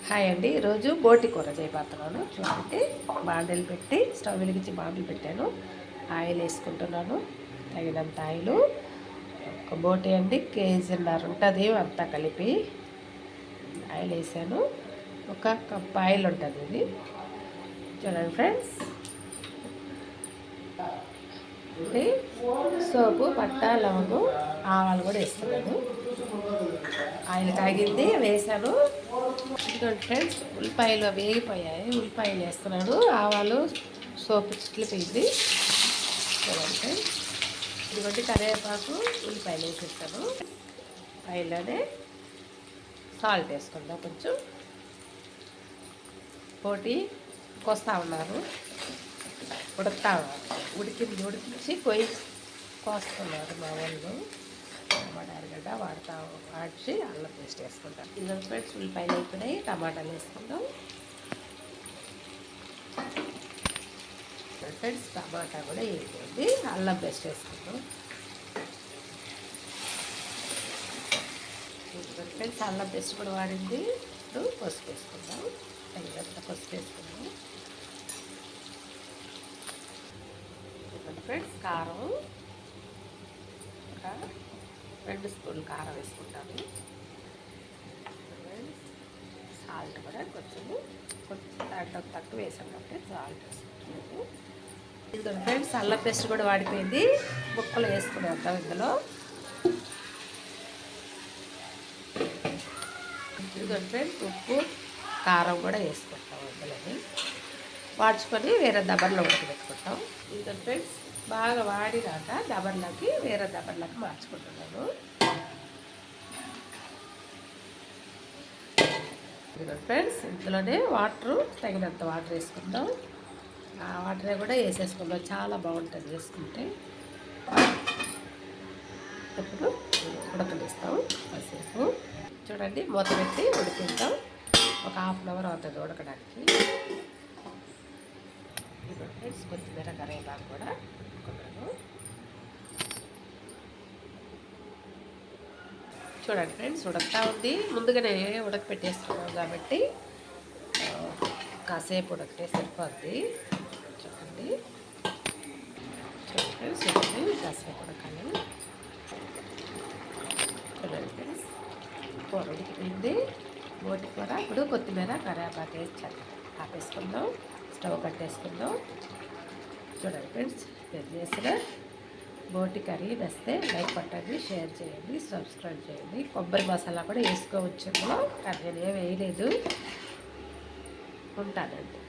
Hi అండి. ఈరోజు బోటి కూర చేయబోతున్నాను. చూడండి, బాండీలు పెట్టి స్టవ్ వెలిగించి బాండీలు పెట్టాను. ఆయిల్ వేసుకుంటున్నాను, తగినంత ఆయిల్. ఒక బోటి అండి, కేజీన్నర ఉంటుంది అంతా కలిపి ఆయిల్ వేసాను. ఒక కప్ ఆయిల్ ఉంటుంది ఇది. చూడండి ఫ్రెండ్స్, ఇది సోపు, పట్ట, లవంగం, ఆవాలు కూడా వేస్తున్నాను. ఆయిల్ కాగింది, వేసాను. ఇదిగోండి ఫ్రెండ్స్, ఉల్లిపాయలు వేగిపోయాయి. ఉల్లిపాయలు వేస్తున్నాను. ఆవాలు, సోపు చిట్లిపోయింది. చూడండి ఫ్రెండ్స్, ఇదిగోండి కరివేపాకు, ఉల్లిపాయలు వేసేస్తాను. ఆయిల్లోనే సాల్ట్ వేసుకుందాం కొంచెం. పోటీ కొస్తా ఉన్నారు, ఉడికించి కోస్తున్నారు మా వాళ్ళు. టమాటా ఎరగడ్డ వాడిచి అల్లం పేస్ట్ వేసుకుంటాం. ఇందులో ఫ్రెండ్స్ ఉల్లిపాయలు అయిపోయినాయి, టమాటాలు వేసుకుందాం. ఫ్రెండ్స్ టమాటా కూడా వేయకూడదు, అల్లం పేస్ట్ వేసుకుందాం. ఫ్రెండ్స్ అల్లం పేస్ట్ కూడా వాడింది. ఇప్పుడు పసుపు వేసుకుందాం, తగినంత పసుపు వేసుకుందాం. ఫ్రెండ్స్ కారం, ఒక 2 స్పూన్లు కారం వేసుకుంటాను. సాల్ట్ కూడా కొంచెం దాంట్లో తక్కువ వేసాం కాబట్టి సాల్ట్ వేసుకుంటున్నాను. ఇదిగోండి ఫ్రెండ్స్, అల్లం పేస్ట్ కూడా వాడిపోయింది. ముక్కలు వేసుకునేద్దాం ఇందులో. ఇదిగోండి ఫ్రెండ్స్, ఉప్పు, కారం కూడా వేసుకుంటాం ఇందులోని. వాడ్చుకొని వేరే దబర్లో ఉడకబెట్టుకుంటాం. ఇదిగోండి ఫ్రెండ్స్, బాగా వాడినాక దబర్లోకి వేరే దబర్లోకి మార్చుకుంటున్నాను. ఇదిగోండి ఫ్రెండ్స్, ఇందులోనే తగినంత వాటర్ వేసుకుందాం. ఆ వాటర్ కూడా వేసేసుకుందాం, చాలా బాగుంటుంది వేసుకుంటే. ఇప్పుడు ఉడకనిస్తాం కాసేపు. చూడండి, మూత పెట్టి ఉడికిద్దాం. ఒక ½ అవర్ అవుతుంది ఉడకడానికి. ఇప్పుడు ఫ్రెండ్స్ కొత్తిమీర, కరివేపాకు కూడా వేసుకున్నాను. చూడండి ఫ్రెండ్స్, ఉడకతా ఉంది. ముందుగానే ఉడకపెట్టేస్తున్నాం కాబట్టి కాసేపు ఉడకటే సరిపోద్ది. చూడండి ఫ్రెండ్స్, కాసేపు ఉడకాలి. చూడండి ఫ్రెండ్స్, కూర ఉడికిపోయింది. బోటి కూర. ఇప్పుడు కొత్తిమీర, కరివేపాకు వేసి ఆపేసుకుందాం. స్టవ్ కట్టేసుకుందాం. చూడండి ఫ్రెండ్స్, నేను చేసిన బోటి కర్రీ నచ్చితే లైక్ కొట్టండి, షేర్ చేయండి, సబ్స్క్రైబ్ చేయండి. కొబ్బరి మసాలా కూడా వేసుకోవచ్చు ఇందులో, కానీ నేను ఏం వేయలేదు. ఉంటానండి.